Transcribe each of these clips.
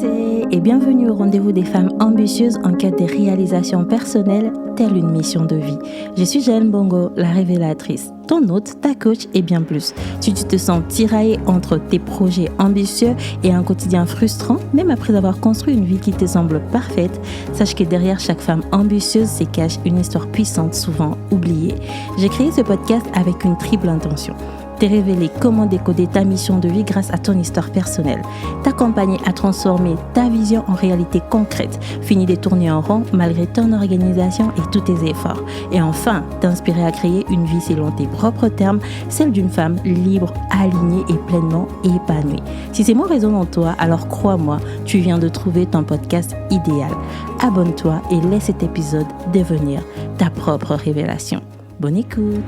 Beauté et bienvenue au rendez-vous des femmes ambitieuses en quête des réalisations personnelles, telle une mission de vie. Je suis Jaël Bongo, la révélatrice, ton hôte, ta coach et bien plus. Si tu te sens tiraillée entre tes projets ambitieux et un quotidien frustrant, même après avoir construit une vie qui te semble parfaite, sache que derrière chaque femme ambitieuse se cache une histoire puissante, souvent oubliée. J'ai créé ce podcast avec une triple intention. Te révéler comment décoder ta mission de vie grâce à ton histoire personnelle, t'accompagner à transformer ta vision en réalité concrète, finir de tourner en rond malgré ton organisation et tous tes efforts, et enfin t'inspirer à créer une vie selon tes propres termes, celle d'une femme libre, alignée et pleinement épanouie. Si ces mots résonnent en toi, alors crois-moi, tu viens de trouver ton podcast idéal. Abonne-toi et laisse cet épisode devenir ta propre révélation. Bonne écoute.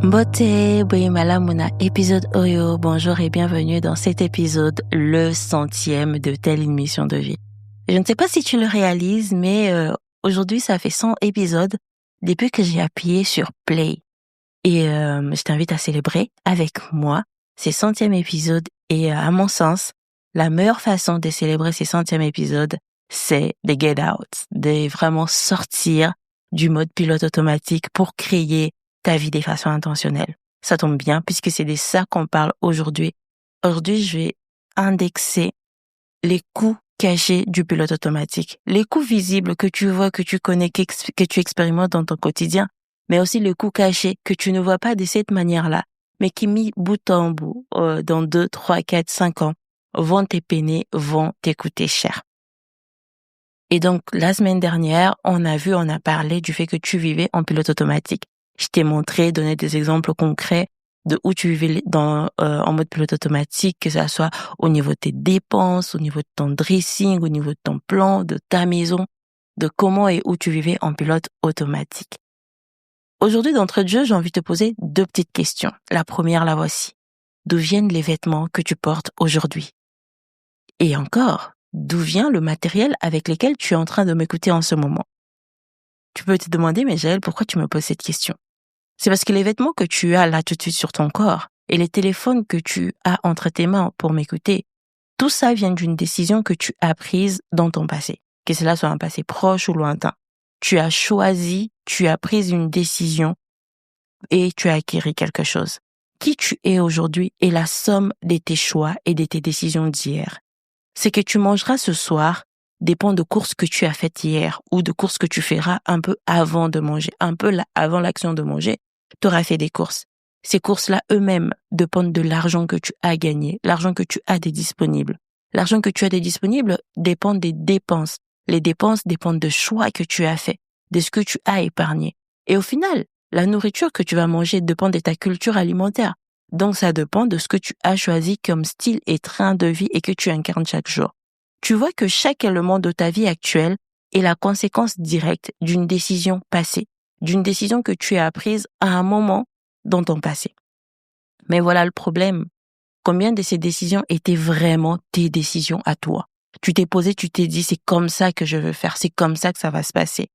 Beauté, Boyemalamuna, épisode Oyo, bonjour et bienvenue dans cet épisode, le 100e de telle une mission de vie. Je ne sais pas si tu le réalises, mais aujourd'hui ça fait 100 épisodes depuis que j'ai appuyé sur play. Et je t'invite à célébrer avec moi ces 100e épisodes et à mon sens, la meilleure façon de célébrer ces 100e épisodes, c'est de get out, de vraiment sortir du mode pilote automatique pour créer ta vie de façon intentionnelle. Ça tombe bien puisque c'est de ça qu'on parle aujourd'hui. Aujourd'hui, je vais indexer les coûts cachés du pilote automatique. Les coûts visibles que tu vois, que tu connais, que tu expérimentes dans ton quotidien, mais aussi les coûts cachés que tu ne vois pas de cette manière-là, mais qui mis bout en bout, dans 2, 3, 4, 5 ans, vont te peiner, vont te coûter cher. Et donc, la semaine dernière, on a parlé du fait que tu vivais en pilote automatique. Je t'ai montré, donné des exemples concrets de où tu vivais en mode pilote automatique, que ça soit au niveau de tes dépenses, au niveau de ton dressing, au niveau de ton plan, de ta maison, de comment et où tu vivais en pilote automatique. Aujourd'hui, d'entrée de jeu, j'ai envie de te poser 2 petites questions. La première, la voici. D'où viennent les vêtements que tu portes aujourd'hui? Et encore, d'où vient le matériel avec lequel tu es en train de m'écouter en ce moment? Tu peux te demander, mais Jaël, pourquoi tu me poses cette question? C'est parce que les vêtements que tu as là tout de suite sur ton corps et les téléphones que tu as entre tes mains pour m'écouter, tout ça vient d'une décision que tu as prise dans ton passé, que cela soit un passé proche ou lointain. Tu as choisi, tu as pris une décision et tu as acquis quelque chose. Qui tu es aujourd'hui est la somme de tes choix et de tes décisions d'hier. Ce que tu mangeras ce soir dépend de courses que tu as faites hier ou de courses que tu feras un peu avant de manger, un peu avant l'action de manger. Tu auras fait des courses. Ces courses-là eux-mêmes dépendent de l'argent que tu as gagné, l'argent que tu as de disponible. L'argent que tu as de disponible dépend des dépenses. Les dépenses dépendent de choix que tu as fait, de ce que tu as épargné. Et au final, la nourriture que tu vas manger dépend de ta culture alimentaire. Donc ça dépend de ce que tu as choisi comme style et train de vie et que tu incarnes chaque jour. Tu vois que chaque élément de ta vie actuelle est la conséquence directe d'une décision passée, d'une décision que tu as prise à un moment dans ton passé. Mais voilà le problème. Combien de ces décisions étaient vraiment tes décisions à toi? Tu t'es posé, tu t'es dit, c'est comme ça que je veux faire, c'est comme ça que ça va se passer.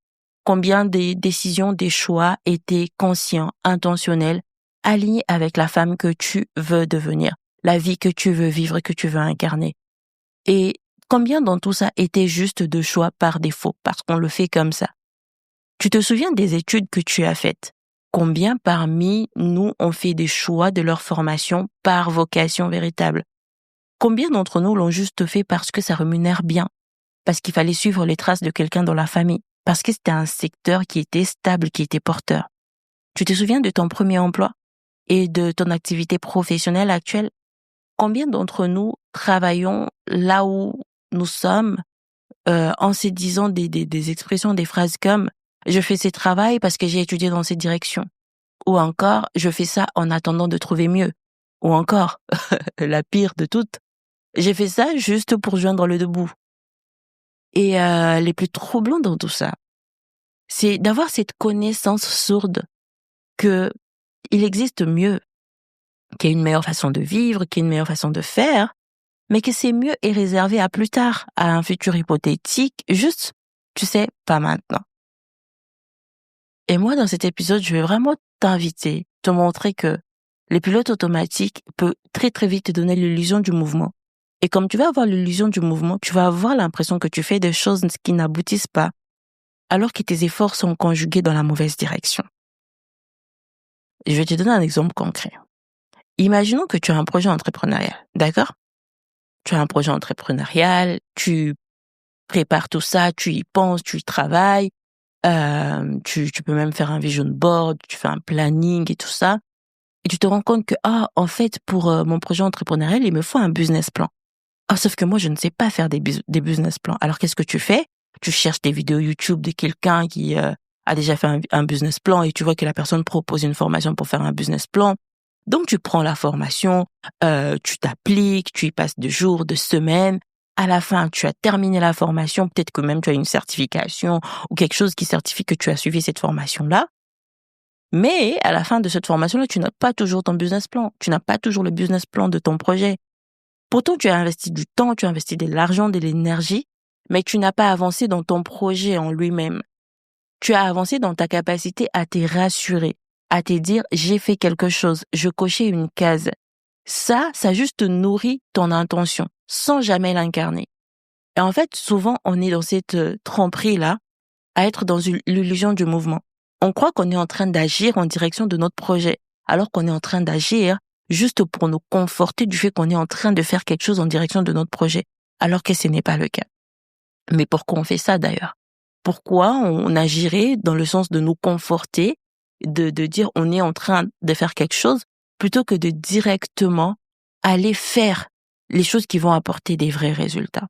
Combien des décisions, des choix étaient conscients, intentionnels, alignés avec la femme que tu veux devenir, la vie que tu veux vivre, que tu veux incarner? Et combien dans tout ça étaient juste de choix par défaut, parce qu'on le fait comme ça? Tu te souviens des études que tu as faites? Combien parmi nous ont fait des choix de leur formation par vocation véritable? Combien d'entre nous l'ont juste fait parce que ça rémunère bien, parce qu'il fallait suivre les traces de quelqu'un dans la famille, parce que c'était un secteur qui était stable, qui était porteur? Tu te souviens de ton premier emploi et de ton activité professionnelle actuelle? Combien d'entre nous travaillons là où nous sommes en se disant des expressions, des phrases comme « je fais ce travail parce que j'ai étudié dans cette direction » ou encore « je fais ça en attendant de trouver mieux » ou encore, la pire de toutes, « j'ai fait ça juste pour joindre le debout ». Et les plus troublants dans tout ça, c'est d'avoir cette connaissance sourde que il existe mieux, qu'il y a une meilleure façon de vivre, qu'il y a une meilleure façon de faire, mais que c'est mieux et réservé à plus tard, à un futur hypothétique, juste, tu sais, pas maintenant. Et moi, dans cet épisode, je vais vraiment t'inviter, te montrer que les pilotes automatiques peuvent très très vite te donner l'illusion du mouvement. Et comme tu vas avoir l'illusion du mouvement, tu vas avoir l'impression que tu fais des choses qui n'aboutissent pas, alors que tes efforts sont conjugués dans la mauvaise direction. Je vais te donner un exemple concret. Imaginons que tu as un projet entrepreneurial, d'accord? Tu as un projet entrepreneurial, tu prépares tout ça, tu y penses, tu y travailles, tu peux même faire un vision board, tu fais un planning et tout ça. Et tu te rends compte que, en fait, pour mon projet entrepreneurial, il me faut un business plan. Sauf que moi, je ne sais pas faire des business plans. Alors, qu'est-ce que tu fais? Tu cherches des vidéos YouTube de quelqu'un qui a déjà fait un business plan et tu vois que la personne propose une formation pour faire un business plan. Donc, tu prends la formation, tu t'appliques, tu y passes 2 jours, 2 semaines. À la fin, tu as terminé la formation. Peut-être que même tu as une certification ou quelque chose qui certifie que tu as suivi cette formation-là. Mais à la fin de cette formation-là, tu n'as pas toujours ton business plan. Tu n'as pas toujours le business plan de ton projet. Pourtant, tu as investi du temps, tu as investi de l'argent, de l'énergie, mais tu n'as pas avancé dans ton projet en lui-même. Tu as avancé dans ta capacité à te rassurer, à te dire « j'ai fait quelque chose, je cochais une case ». Ça juste nourrit ton intention, sans jamais l'incarner. Et en fait, souvent, on est dans cette tromperie-là, à être dans l'illusion du mouvement. On croit qu'on est en train d'agir en direction de notre projet, alors qu'on est en train d'agir juste pour nous conforter du fait qu'on est en train de faire quelque chose en direction de notre projet, alors que ce n'est pas le cas. Mais pourquoi on fait ça d'ailleurs? Pourquoi on agirait dans le sens de nous conforter, de dire on est en train de faire quelque chose, plutôt que de directement aller faire les choses qui vont apporter des vrais résultats?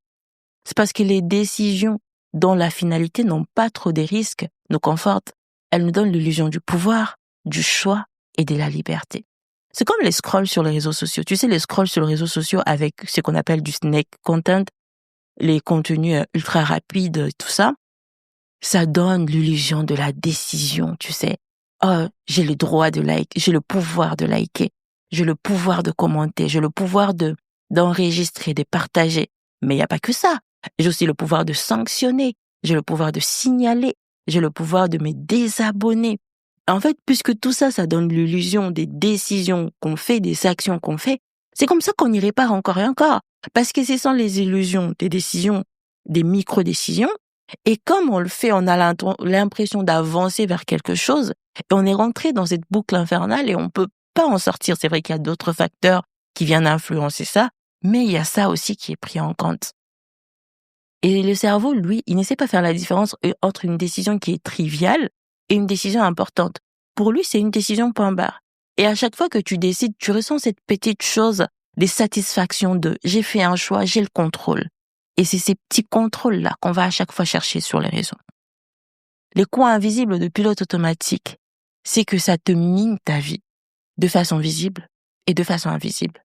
C'est parce que les décisions dont la finalité n'ont pas trop de risques nous confortent. Elles nous donnent l'illusion du pouvoir, du choix et de la liberté. C'est comme les scrolls sur les réseaux sociaux. Tu sais, les scrolls sur les réseaux sociaux avec ce qu'on appelle du snack content, les contenus ultra rapides, tout ça, ça donne l'illusion de la décision, tu sais. J'ai le droit de liker, j'ai le pouvoir de liker, j'ai le pouvoir de commenter, j'ai le pouvoir d'enregistrer, de partager. Mais il n'y a pas que ça. J'ai aussi le pouvoir de sanctionner, j'ai le pouvoir de signaler, j'ai le pouvoir de me désabonner. En fait, puisque tout ça, ça donne l'illusion des décisions qu'on fait, des actions qu'on fait, c'est comme ça qu'on y répare encore et encore. Parce que ce sont les illusions des décisions, des micro-décisions. Et comme on le fait, on a l'impression d'avancer vers quelque chose, et on est rentré dans cette boucle infernale et on peut pas en sortir. C'est vrai qu'il y a d'autres facteurs qui viennent influencer ça, mais il y a ça aussi qui est pris en compte. Et le cerveau, lui, il ne sait pas faire la différence entre une décision qui est triviale et une décision importante. Pour lui, c'est une décision point barre. Et à chaque fois que tu décides, tu ressens cette petite chose, des satisfactions de « j'ai fait un choix, j'ai le contrôle ». Et c'est ces petits contrôles-là qu'on va à chaque fois chercher sur les réseaux. Les coins invisibles de pilote automatique, c'est que ça te mine ta vie de façon visible et de façon invisible.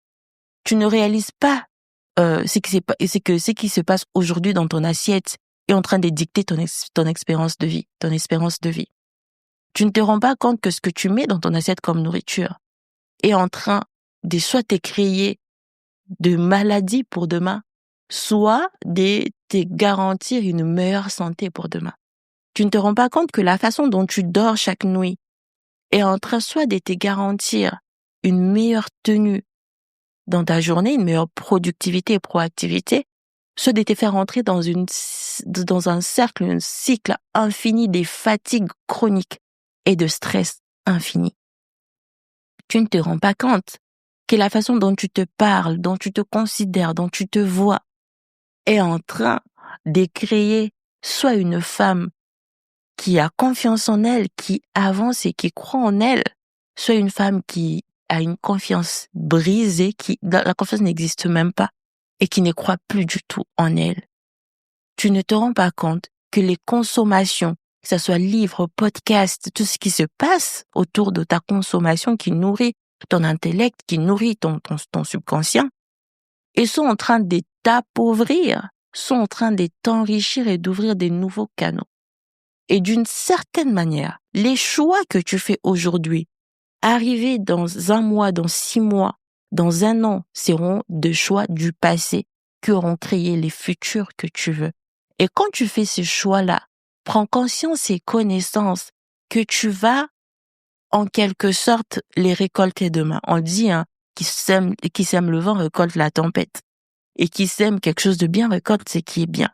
Tu ne réalises pas c'est que ce qui se passe aujourd'hui dans ton assiette est en train de dicter ton espérance de vie, ton espérance de vie. Tu ne te rends pas compte que ce que tu mets dans ton assiette comme nourriture est en train de soit te créer de maladies pour demain, soit de te garantir une meilleure santé pour demain. Tu ne te rends pas compte que la façon dont tu dors chaque nuit est en train soit de te garantir une meilleure tenue dans ta journée, une meilleure productivité et proactivité, soit de te faire entrer dans un cercle, un cycle infini des fatigues chroniques et de stress infini. Tu ne te rends pas compte que la façon dont tu te parles, dont tu te considères, dont tu te vois, est en train de créer soit une femme qui a confiance en elle, qui avance et qui croit en elle, soit une femme qui a une confiance brisée, la confiance n'existe même pas et qui ne croit plus du tout en elle. Tu ne te rends pas compte que les consommations, que ce soit livres, podcasts, tout ce qui se passe autour de ta consommation qui nourrit ton intellect, qui nourrit ton subconscient, et sont en train de t'appauvrir, sont en train de t'enrichir et d'ouvrir des nouveaux canaux. Et d'une certaine manière, les choix que tu fais aujourd'hui, arriver dans 1 mois, dans 6 mois, dans 1 an, seront des choix du passé qui auront créé les futurs que tu veux. Et quand tu fais ces choix-là, prends conscience et connaissance que tu vas en quelque sorte les récolter demain. On dit, hein, qui sème le vent récolte la tempête. Et qui sème quelque chose de bien récolte ce qui est bien.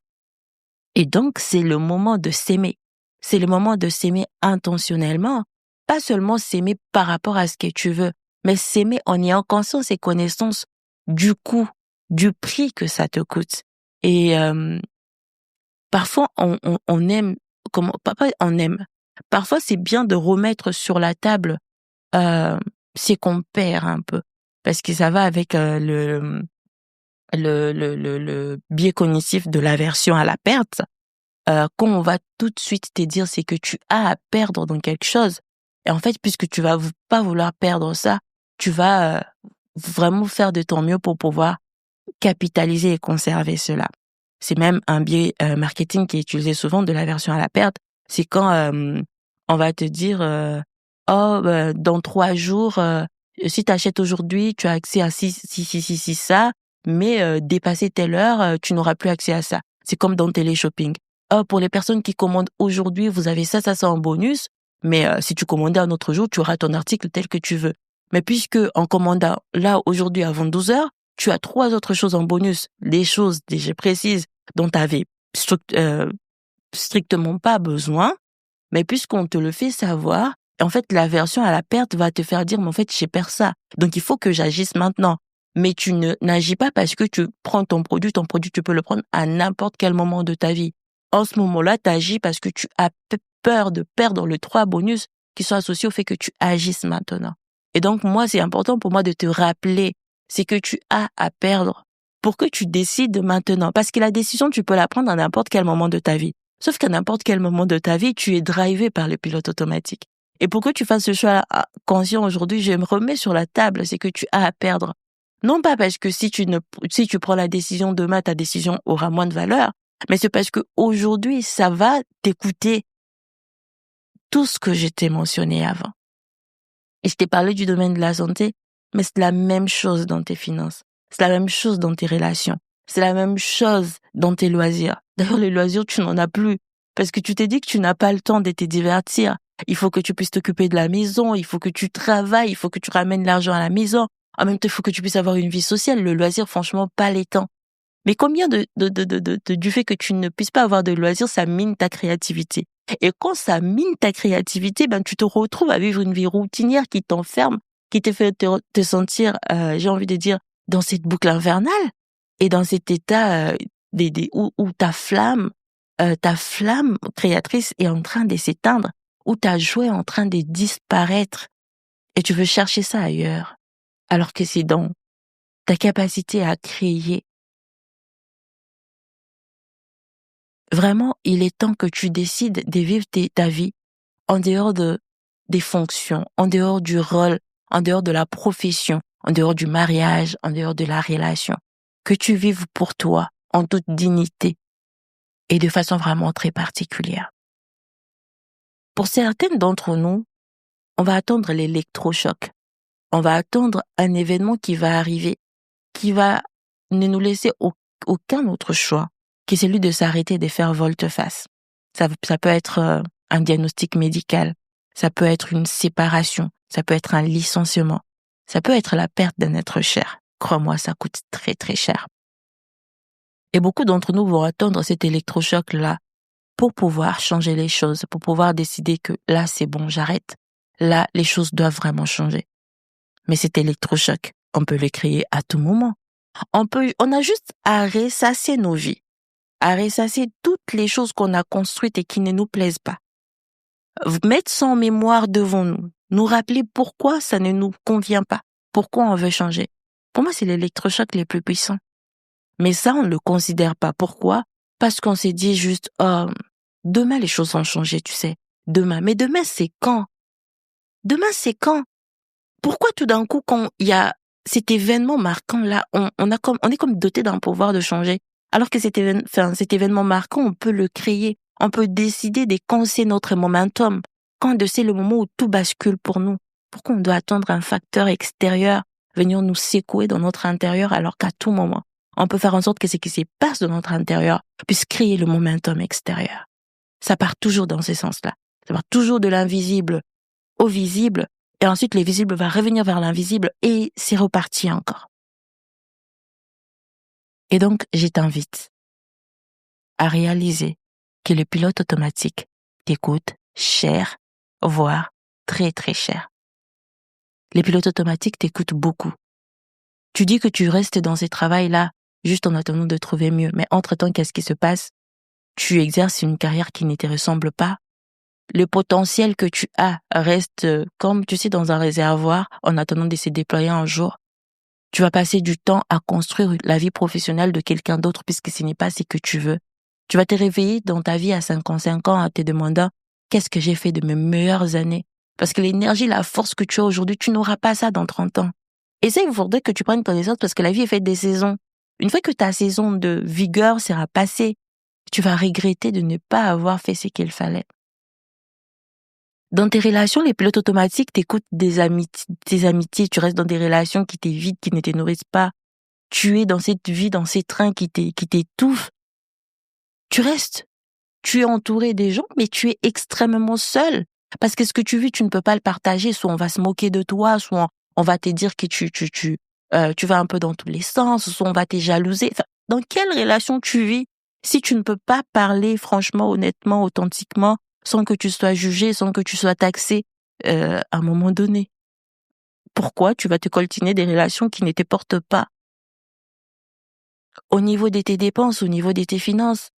Et donc, c'est le moment de s'aimer. C'est le moment de s'aimer intentionnellement. Pas seulement s'aimer par rapport à ce que tu veux, mais s'aimer en ayant conscience et connaissance du coût, du prix que ça te coûte. Et parfois, on aime, pas on aime. Parfois, c'est bien de remettre sur la table c'est qu'on perd un peu. Parce que ça va avec le biais cognitif de l'aversion à la perte. Quand on va tout de suite te dire c'est que tu as à perdre dans quelque chose. Et en fait, puisque tu vas pas vouloir perdre ça, tu vas vraiment faire de ton mieux pour pouvoir capitaliser et conserver cela. C'est même un biais marketing qui est utilisé souvent de l'aversion à la perte. C'est quand on va te dire dans 3 jours, si tu achètes aujourd'hui, tu as accès à ça, mais dépasser telle heure, tu n'auras plus accès à ça. C'est comme dans téléshopping. Pour les personnes qui commandent aujourd'hui, vous avez ça en bonus, mais si tu commandais un autre jour, tu auras ton article tel que tu veux. Mais puisque en commandant là aujourd'hui avant 12 heures, tu as 3 autres choses en bonus, des choses déjà précises dont tu avais strictement pas besoin, mais puisqu'on te le fait savoir, en fait, l'aversion à la perte va te faire dire, mais en fait, j'ai perdu ça. Donc, il faut que j'agisse maintenant. Mais tu n'agis pas parce que tu prends ton produit, tu peux le prendre à n'importe quel moment de ta vie. En ce moment-là, tu agis parce que tu as peur de perdre les 3 bonus qui sont associés au fait que tu agisses maintenant. Et donc, moi, c'est important pour moi de te rappeler, c'est que tu as à perdre pour que tu décides maintenant. Parce que la décision, tu peux la prendre à n'importe quel moment de ta vie. Sauf qu'à n'importe quel moment de ta vie, tu es drivé par le pilote automatique. Et pour que tu fasses ce choix conscient aujourd'hui, je me remets sur la table, c'est que tu as à perdre. Non pas parce que si tu prends la décision demain, ta décision aura moins de valeur, mais c'est parce que aujourd'hui, ça va t'écouter tout ce que je t'ai mentionné avant. Et je t'ai parlé du domaine de la santé, mais c'est la même chose dans tes finances. C'est la même chose dans tes relations. C'est la même chose dans tes loisirs. D'ailleurs, les loisirs, tu n'en as plus. Parce que tu t'es dit que tu n'as pas le temps de te divertir. Il faut que tu puisses t'occuper de la maison, il faut que tu travailles, il faut que tu ramènes l'argent à la maison. En même temps, il faut que tu puisses avoir une vie sociale. Le loisir, franchement, pas les temps. Mais combien du fait que tu ne puisses pas avoir de loisirs, ça mine ta créativité. Et quand ça mine ta créativité, ben, tu te retrouves à vivre une vie routinière qui t'enferme, qui te fait te sentir, j'ai envie de dire, dans cette boucle infernale et dans cet état où ta flamme créatrice est en train de s'éteindre, où ta joie est en train de disparaître et tu veux chercher ça ailleurs, alors que c'est dans ta capacité à créer. Vraiment, il est temps que tu décides de vivre ta vie en dehors des fonctions, en dehors du rôle, en dehors de la profession, en dehors du mariage, en dehors de la relation. Que tu vives pour toi, en toute dignité et de façon vraiment très particulière. Pour certaines d'entre nous, on va attendre l'électrochoc. On va attendre un événement qui va arriver, qui va ne nous laisser aucun autre choix que celui de s'arrêter et de faire volte-face. Ça peut être un diagnostic médical, ça peut être une séparation, ça peut être un licenciement, ça peut être la perte d'un être cher. Crois-moi, ça coûte très très cher. Et beaucoup d'entre nous vont attendre cet électrochoc-là pour pouvoir changer les choses, pour pouvoir décider que là c'est bon, j'arrête. Là, les choses doivent vraiment changer. Mais cet électrochoc, on peut le créer à tout moment. On a juste à ressasser nos vies, à ressasser toutes les choses qu'on a construites et qui ne nous plaisent pas. Mettre ça en mémoire devant nous, nous rappeler pourquoi ça ne nous convient pas, pourquoi on veut changer. Pour moi, c'est l'électrochoc le plus puissant. Mais ça, on ne le considère pas. Pourquoi? Parce qu'on s'est dit juste, demain les choses vont changer, tu sais. Demain. Mais demain, c'est quand? Demain, c'est quand? Pourquoi tout d'un coup, quand il y a cet événement marquant là, on est comme doté d'un pouvoir de changer, alors que cet événement marquant, on peut le créer, on peut décider de quand c'est notre momentum, quand c'est le moment où tout bascule pour nous. Pourquoi on doit attendre un facteur extérieur venir nous secouer dans notre intérieur, alors qu'à tout moment, on peut faire en sorte que ce qui se passe dans notre intérieur puisse créer le momentum extérieur. Ça part toujours dans ce sens-là. Ça part toujours de l'invisible au visible, et ensuite le visible va revenir vers l'invisible, et c'est reparti encore. Et donc, je t'invite à réaliser que le pilote automatique t'écoute cher, voire très très cher. Les pilotes automatiques t'écoutent beaucoup. Tu dis que tu restes dans ces travails-là juste en attendant de trouver mieux, mais entre-temps, qu'est-ce qui se passe? Tu exerces une carrière qui ne te ressemble pas. Le potentiel que tu as reste comme, tu sais, dans un réservoir en attendant de se déployer un jour. Tu vas passer du temps à construire la vie professionnelle de quelqu'un d'autre puisque ce n'est pas ce que tu veux. Tu vas te réveiller dans ta vie à 55 ans en te demandant qu'est-ce que j'ai fait de mes meilleures années? Parce que l'énergie, la force que tu as aujourd'hui, tu n'auras pas ça dans 30 ans. Et ça, il faudrait que tu prennes connaissance parce que la vie est faite des saisons. Une fois que ta saison de vigueur sera passée, tu vas regretter de ne pas avoir fait ce qu'il fallait. Dans tes relations, les pilotes automatiques t'écoutent tes amitiés, tu restes dans des relations qui t'évitent, qui ne te nourrissent pas. Tu es dans cette vie, dans ces trains qui t'étouffent. Tu restes. Tu es entouré des gens, mais tu es extrêmement seul. Parce que ce que tu vis, tu ne peux pas le partager. Soit on va se moquer de toi, soit on va te dire que tu vas un peu dans tous les sens, soit on va te jalouser. Enfin, dans quelle relation tu vis si tu ne peux pas parler franchement, honnêtement, authentiquement, sans que tu sois jugé, sans que tu sois taxé à un moment donné? Pourquoi tu vas te coltiner des relations qui ne te portent pas? Au niveau de tes dépenses, au niveau de tes finances,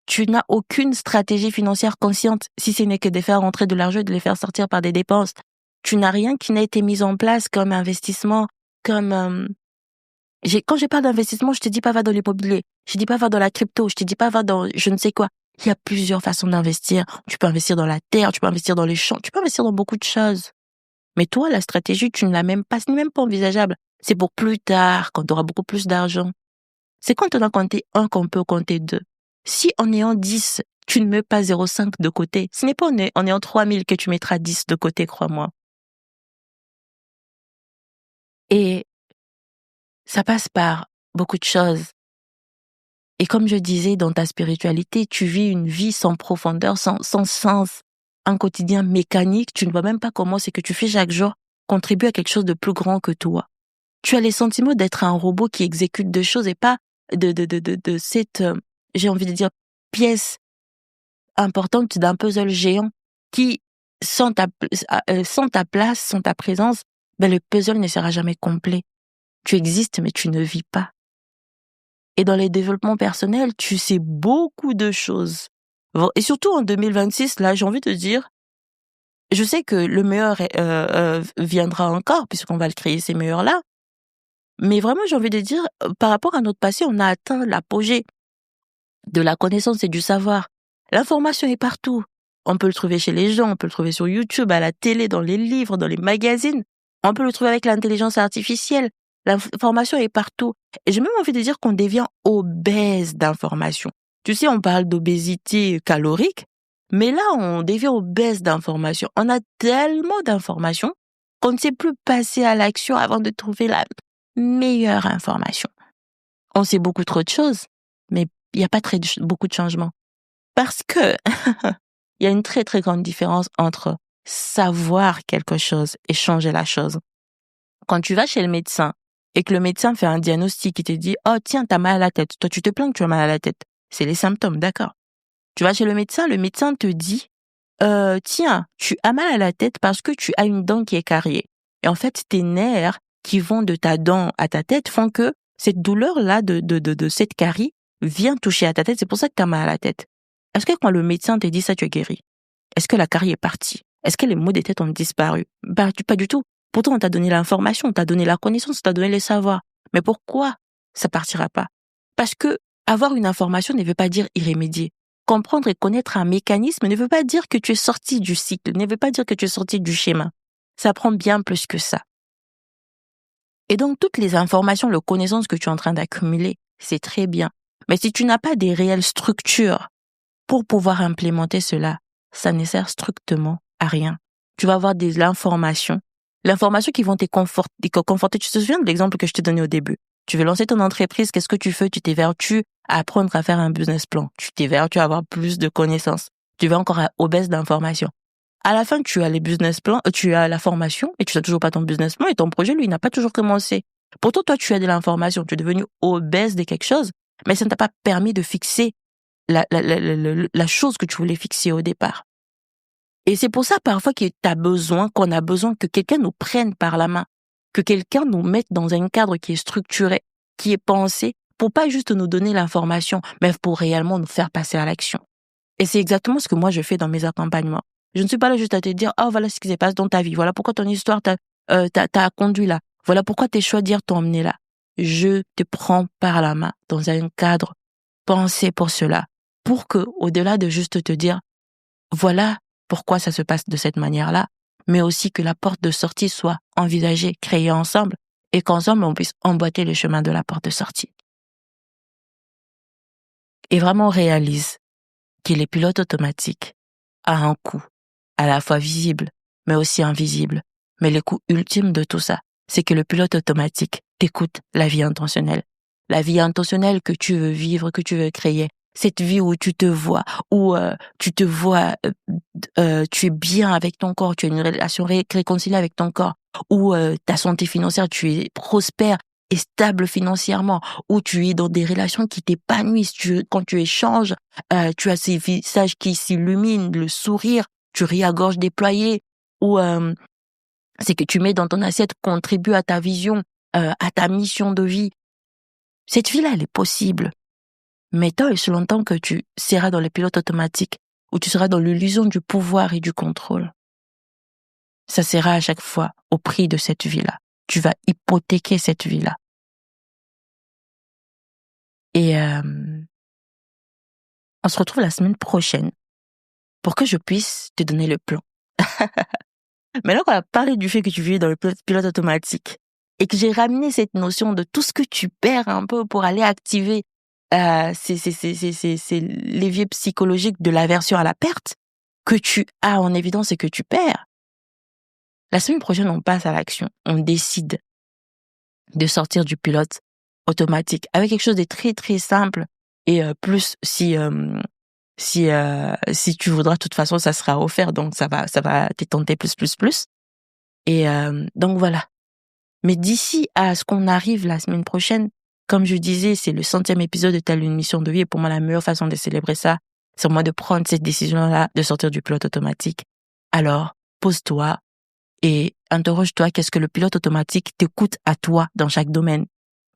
tu n'as aucune stratégie financière consciente, si ce n'est que de faire rentrer de l'argent et de les faire sortir par des dépenses. Tu n'as rien qui n'a été mis en place comme investissement, comme... Quand je parle d'investissement, je te dis pas va dans l'immobilier, je te dis pas va dans la crypto, je te dis pas va dans je ne sais quoi. Il y a plusieurs façons d'investir. Tu peux investir dans la terre, tu peux investir dans les champs, tu peux investir dans beaucoup de choses. Mais toi, la stratégie, tu ne l'as même pas, ce n'est même pas envisageable. C'est pour plus tard, quand tu auras beaucoup plus d'argent. C'est quand on a compté 1 qu'on peut compter 2. Si en ayant 10, tu ne mets pas 0,5 de côté, ce n'est pas en ayant 3000 que tu mettras 10 de côté, crois-moi. Et ça passe par beaucoup de choses. Et comme je disais, dans ta spiritualité, tu vis une vie sans profondeur, sans sens, un quotidien mécanique. Tu ne vois même pas comment ce que tu fais chaque jour contribue à quelque chose de plus grand que toi. Tu as les sentiments d'être un robot qui exécute des choses et pas de cette, j'ai envie de dire, pièce importante d'un puzzle géant qui, sans ta place, sans ta présence, le puzzle ne sera jamais complet. Tu existes, mais tu ne vis pas. Et dans les développements personnels, tu sais beaucoup de choses. Et surtout en 2026, là, j'ai envie de dire, je sais que le meilleur viendra encore, puisqu'on va le créer, ces meilleurs-là. Mais vraiment, j'ai envie de dire, par rapport à notre passé, on a atteint l'apogée de la connaissance et du savoir. L'information est partout. On peut le trouver chez les gens, on peut le trouver sur YouTube, à la télé, dans les livres, dans les magazines. On peut le trouver avec l'intelligence artificielle. L'information est partout. Et j'ai même envie de dire qu'on devient obèse d'informations. Tu sais, on parle d'obésité calorique, mais là, on devient obèse d'informations. On a tellement d'informations qu'on ne sait plus passer à l'action avant de trouver la meilleure information. On sait beaucoup trop de choses, mais il n'y a pas beaucoup de changements. Parce que il y a une très très grande différence entre savoir quelque chose et changer la chose. Quand tu vas chez le médecin et que le médecin fait un diagnostic qui te dit « Oh tiens, t'as mal à la tête », toi tu te plains que tu as mal à la tête. C'est les symptômes, d'accord. Tu vas chez le médecin te dit « Tiens, tu as mal à la tête parce que tu as une dent qui est carriée. » Et en fait, tes nerfs qui vont de ta dent à ta tête font que cette douleur-là de cette carie vient toucher à ta tête. C'est pour ça que tu as mal à la tête. Est-ce que quand le médecin te dit ça, tu es guéri? Est-ce que la carie est partie? Est-ce que les maux de tête ont disparu? Pas du tout. Pourtant, on t'a donné l'information, on t'a donné la connaissance, on t'a donné les savoirs. Mais pourquoi ça partira pas? Parce que avoir une information ne veut pas dire y remédier. Comprendre et connaître un mécanisme ne veut pas dire que tu es sorti du cycle, ne veut pas dire que tu es sorti du schéma. Ça prend bien plus que ça. Et donc, toutes les informations, les connaissances que tu es en train d'accumuler, c'est très bien. Mais si tu n'as pas des réelles structures pour pouvoir implémenter cela, ça ne sert strictement à rien. Tu vas avoir l'information qui vont te conforter. Tu te souviens de l'exemple que je t'ai donné au début? Tu veux lancer ton entreprise, qu'est-ce que tu fais? Tu t'évertues à apprendre à faire un business plan. Tu t'évertues à avoir plus de connaissances. Tu vas encore obèse d'informations. À la fin, tu as les business plans, tu as la formation et tu n'as toujours pas ton business plan et ton projet, lui, n'a pas toujours commencé. Pourtant, toi, tu as de l'information, tu es devenu obèse de quelque chose, mais ça ne t'a pas permis de fixer la chose que tu voulais fixer au départ. Et c'est pour ça, parfois, qu'on a besoin que quelqu'un nous prenne par la main, que quelqu'un nous mette dans un cadre qui est structuré, qui est pensé, pour pas juste nous donner l'information, mais pour réellement nous faire passer à l'action. Et c'est exactement ce que moi je fais dans mes accompagnements. Je ne suis pas là juste à te dire, oh voilà ce qui se passe dans ta vie, voilà pourquoi ton histoire t'a conduit là, voilà pourquoi tes choix d'hier t'ont emmené là. Je te prends par la main dans un cadre pensé pour cela, pour que, au-delà de juste te dire, voilà pourquoi ça se passe de cette manière-là, mais aussi que la porte de sortie soit envisagée, créée ensemble, et qu'ensemble on puisse emboîter le chemin de la porte de sortie. Et vraiment on réalise que les pilotes automatiques a un coût, à la fois visible, mais aussi invisible. Mais le coût ultime de tout ça, c'est que le pilote automatique t'écoute la vie intentionnelle. La vie intentionnelle que tu veux vivre, que tu veux créer. Cette vie où tu te vois, tu es bien avec ton corps, tu as une relation réconciliée avec ton corps, où ta santé financière, tu es prospère et stable financièrement, où tu es dans des relations qui t'épanouissent, quand tu échanges, tu as ces visages qui s'illuminent, le sourire, tu ris à gorge déployée, où c'est que tu mets dans ton assiette contribue à ta vision, à ta mission de vie. Cette vie-là, elle est possible. Mais tant et si longtemps que tu seras dans les pilotes automatiques, où tu seras dans l'illusion du pouvoir et du contrôle, ça sera à chaque fois au prix de cette vie-là. Tu vas hypothéquer cette vie-là. Et on se retrouve la semaine prochaine pour que je puisse te donner le plan. Maintenant qu'on a parlé du fait que tu vis dans le pilote automatique et que j'ai ramené cette notion de tout ce que tu perds un peu pour aller activer ces leviers psychologiques de l'aversion à la perte que tu as en évidence et que tu perds. La semaine prochaine, on passe à l'action. On décide de sortir du pilote automatique avec quelque chose de très très simple et plus si tu voudras, de toute façon ça sera offert, donc ça va t'étenter plus et donc voilà. Mais d'ici à ce qu'on arrive la semaine prochaine, comme je disais, c'est le 100e épisode de Telle une mission de vie et pour moi la meilleure façon de célébrer ça, c'est moi de prendre cette décision-là de sortir du pilote automatique. Alors pose-toi et interroge-toi, qu'est-ce que le pilote automatique t'écoute à toi dans chaque domaine?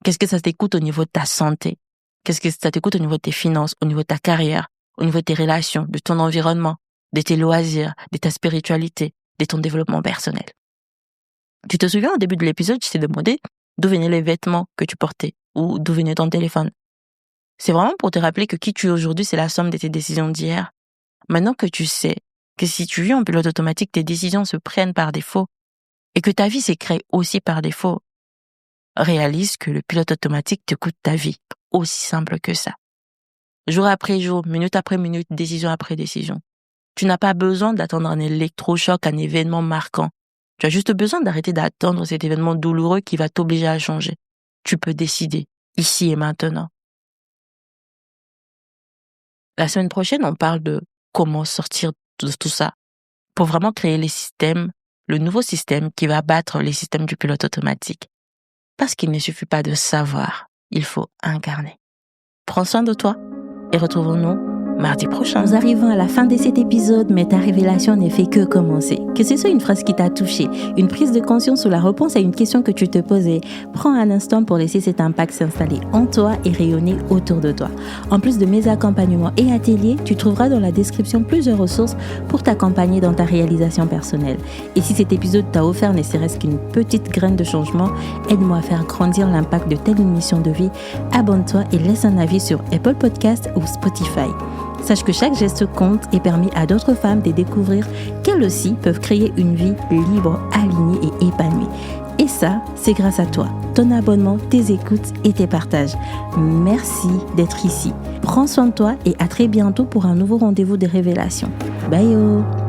Qu'est-ce que ça t'écoute au niveau de ta santé? Qu'est-ce que ça t'écoute au niveau de tes finances, au niveau de ta carrière, au niveau de tes relations, de ton environnement, de tes loisirs, de ta spiritualité, de ton développement personnel? Tu te souviens, au début de l'épisode, je t'ai demandé d'où venaient les vêtements que tu portais ou d'où venait ton téléphone. C'est vraiment pour te rappeler que qui tu es aujourd'hui, c'est la somme de tes décisions d'hier. Maintenant que tu sais que si tu vis en pilote automatique, tes décisions se prennent par défaut et que ta vie s'est créée aussi par défaut, réalise que le pilote automatique te coûte ta vie. Aussi simple que ça. Jour après jour, minute après minute, décision après décision. Tu n'as pas besoin d'attendre un électrochoc, un événement marquant. Tu as juste besoin d'arrêter d'attendre cet événement douloureux qui va t'obliger à changer. Tu peux décider, ici et maintenant. La semaine prochaine, on parle de comment sortir de tout ça pour vraiment créer les systèmes, le nouveau système qui va battre les systèmes du pilote automatique. Parce qu'il ne suffit pas de savoir, il faut incarner. Prends soin de toi et retrouvons-nous mardi prochain. Nous arrivons à la fin de cet épisode, mais ta révélation n'est fait que commencer. Que ce soit une phrase qui t'a touché, une prise de conscience ou la réponse à une question que tu te posais, prends un instant pour laisser cet impact s'installer en toi et rayonner autour de toi. En plus de mes accompagnements et ateliers, tu trouveras dans la description plusieurs ressources pour t'accompagner dans ta réalisation personnelle. Et si cet épisode t'a offert ne serait-ce qu'une petite graine de changement, aide-moi à faire grandir l'impact de telle une mission de vie. Abonne-toi et laisse un avis sur Apple Podcasts ou Spotify. Sache que chaque geste compte et permet à d'autres femmes de découvrir qu'elles aussi peuvent créer une vie libre, alignée et épanouie. Et ça, c'est grâce à toi, ton abonnement, tes écoutes et tes partages. Merci d'être ici. Prends soin de toi et à très bientôt pour un nouveau rendez-vous de révélation. Bye!